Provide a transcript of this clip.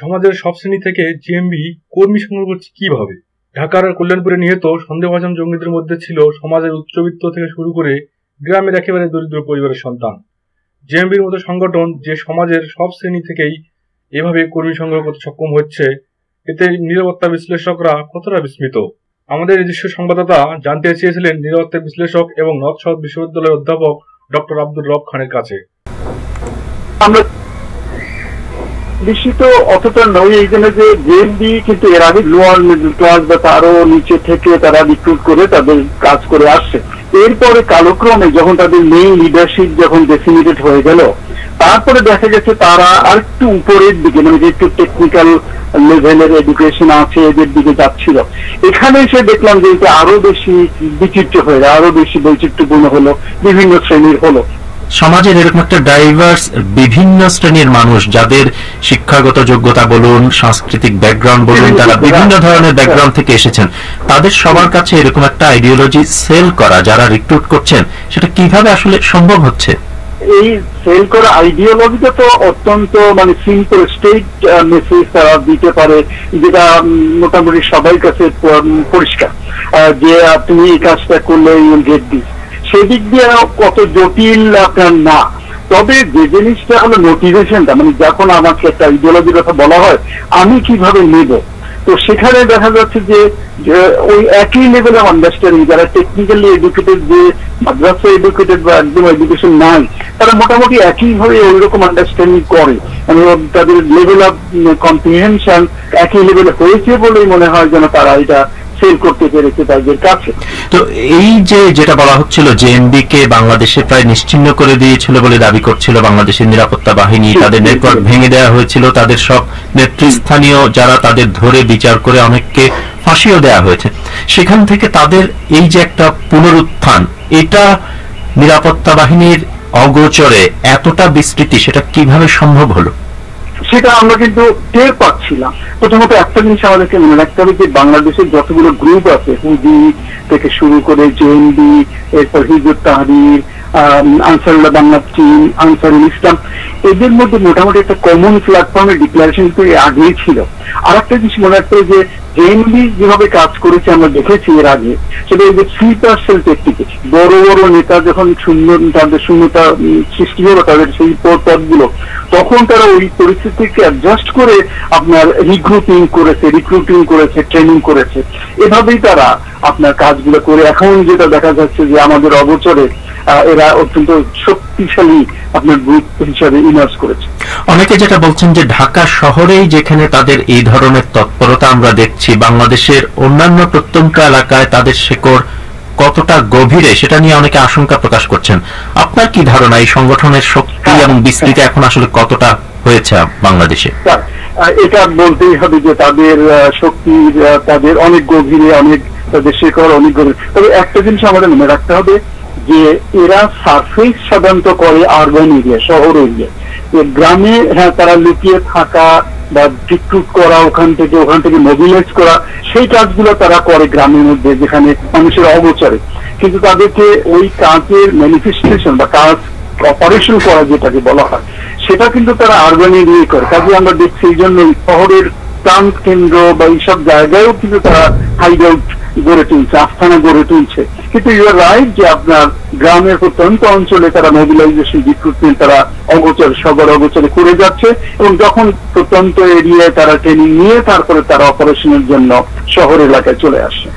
সমাজের সব শ্রেণী থেকে জেএমবি কর্মী সংগ্রহ করছে কিভাবে? ঢাকার কল্যাণপুরে নিহত সন্দেহভাজন জঙ্গিদের মধ্যে ছিল সমাজের উচ্চবিত্ত থেকে শুরু করে গ্রামের একেবারে দরিদ্র পরিবারের সন্তান। জেএমবির মতো সংগঠন যে সমাজের সব শ্রেণী থেকেই এভাবে কর্মী সংগ্রহ করতে সক্ষম হচ্ছে, এতে নিরাপত্তা বিশ্লেষকরা কতটা বিস্মিত। আমাদের নিজস্ব সংবাদদাতা জানতে চেয়েছিলেন নিরাপত্তা বিশ্লেষক এবং নর্থ সাউথ বিশ্ববিদ্যালয়ের অধ্যাপক ডক্টর আব্দুর রব খানের কাছে। আমরা বিস্মিত অতটা নয় এই জন্য যে জেএমবি কিন্তু এর আগে লোয়ার মিডল ক্লাস বা তারও নিচে থেকে তারা রিক্রুট করে তাদের কাজ করে আসছে। এরপরে কালক্রমে যখন তাদের মেইন লিডারশিপ যখন ডেফিনিটেড হয়ে গেল, তারপরে দেখা গেছে তারা আর একটু উপরের দিকে, মানে যে একটু টেকনিক্যাল লেভেলের এডুকেশন আছে এদের দিকে যাচ্ছিল। এখানে এসে দেখলাম যে এটা আরো বেশি বিচিত্র হয়ে যায়, আরো বেশি বৈচিত্র্যপূর্ণ হলো, বিভিন্ন শ্রেণীর হলো। সমাজের এরকম একটা ডাইভার্স বিভিন্ন শ্রেণীর মানুষ, যাদের শিক্ষাগত যোগ্যতা বলুন, সাংস্কৃতিক ব্যাকগ্রাউন্ড বলুন, তারা বিভিন্ন ধরনের ব্যাকগ্রাউন্ড থেকে এসেছেন, তাদের সবার কাছে এরকম একটা আইডিওলজি সেল করা, যারা রিক্রুট করছেন, সেটা কিভাবে আসলে সম্ভব হচ্ছে? এই সেল করা আইডিওলজিটা তো অত্যন্ত মানে সিম্পল স্ট্রেট মেসেজ তারা দিতে পারে, যেটা মোটামুটি সবার কাছে পরিষ্কার, যে তুমি এই কাজটা করলে ইউল গেট দিস। সেদিক দিয়ে কত জটিল আপনার না। তবে যে জিনিসটা হলো মোটিভেশনটা, মানে যখন আমাকে একটা আইডিওলজির কথা বলা হয় আমি কিভাবে নেব, তো সেখানে দেখা যাচ্ছে যে ওই একই লেভেল অফ আন্ডারস্ট্যান্ডিং, যারা টেকনিক্যালি এডুকেটেড, যে মাদ্রাসা এডুকেটেড বা একদম এডুকেশন নাই, তারা মোটামুটি একইভাবে ওইরকম আন্ডারস্ট্যান্ডিং করে, মানে তাদের লেভেল অফ কম্প্রিহেনশন একই লেভেলে হয়েছে বলেই মনে হয় যেন তারা এটা সেল করতে পেরেছে তাদের কাছে। তো এই যে যেটা বলা হচ্ছিল জেএমবি কে বাংলাদেশে প্রায় নিশ্চিহ্ন করে দিয়েছিল বলে দাবি করছিল বাংলাদেশের নিরাপত্তা বাহিনী, তাদের নেটওয়ার্ক ভেঙে দেওয়া হয়েছিল, তাদের সব নেতৃস্থানীয় যারা, তাদের ধরে বিচার করে অনেককে ফাঁসিও দেওয়া হয়েছে। সেখান থেকে তাদের এই যে একটা পুনরুত্থান, এটা নিরাপত্তা বাহিনীর অগোচরে এতটা বিস্তৃতি, সেটা কিভাবে সম্ভব হলো? সেটা আমরা কিন্তু টের পাচ্ছিলাম। প্রথমত একটা জিনিস আমাদেরকে মনে রাখতে হবে যে বাংলাদেশের যতগুলো গ্রুপ আছে, হুদি থেকে শুরু করে জেএমবি, এরপর Hizbut Tahrir, Ansarullah Bangla team, Ansarul Islam, এদের মধ্যে মোটামুটি একটা কমন প্ল্যাটফর্মের ডিক্লারেশন তো আগেই ছিল। আর একটা জিনিস মনে রাখতে হবে যে জেএমবি যেভাবে কাজ করেছে আমরা দেখেছি এর আগে, সেটা এই যে স্লিপার সেল টেকনিকে বড় বড় নেতা যখন তাদের শূন্যতা সৃষ্টি হলো তাদের সেই পদগুলো, তখন তারা ওই পরিস্থিতিকে অ্যাডজাস্ট করে আপনার রিক্রুটিং করেছে, ট্রেনিং করেছে। এভাবেই তারা আপনার কাজগুলো করে এখন যেটা দেখা যাচ্ছে যে আমাদের অগোচরে এরা অত্যন্ত শক্তিশালী আপনার গ্রুপ হিসাবে ইমার্জ করেছে। অনেকে যেটা বলছেন যে ঢাকা শহরেই যেখানে তাদের এই ধরনের তৎপরতা আমরা দেখছি, বাংলাদেশের অন্যান্য প্রত্যন্ত এলাকায় তাদের শেকড় কতটা গভীরে, সেটা নিয়ে অনেকে আশঙ্কা প্রকাশ করছেন। আপনার কি ধারণা এই সংগঠনের শক্তি এবং বিস্তৃতি এখন আসলে কতটা হয়েছে বাংলাদেশে? এটা বলতেই হবে যে তাদের শক্তি তাদের অনেক গভীরে, অনেক তাদের শেকড় অনেক গভীরে। তবে একটা জিনিস আমাদের মনে রাখতে হবে যে এরা সারফেস সাধারণত করে আরবান এরিয়া, শহর এরিয়া। গ্রামে হ্যাঁ তারা লুকিয়ে থাকা বা রিক্রুট করা, ওখান থেকে মোবিলাইজ করা, সেই কাজগুলো তারা করে গ্রামের মধ্যে যেখানে মানুষের অগোচরে। কিন্তু তাদেরকে ওই কাজের ম্যানিফেস্টেশন বা কাজ অপারেশন করা যেটাকে বলা হয়, সেটা কিন্তু তারা আরবান এরিয়ায় করে। কাজে আমরা দেখছি এই জন্য শহরের প্রাণ কেন্দ্র বা এইসব জায়গায়ও কিন্তু তারা হাইড আউট গড়ে তুলছে, আস্থানা গড়ে তুলছে। কিন্তু ইউ আর রাইট যে আপনার গ্রামের প্রত্যন্ত অঞ্চলে তারা মোবিলাইজেশন, রিক্রুটমেন্ট তারা সবার অগোচরে করে যাচ্ছে, এবং যখন প্রত্যন্ত এরিয়ায় তারা ট্রেনিং নিয়ে তারপরে তারা অপারেশনের জন্য শহর এলাকায় চলে আসে।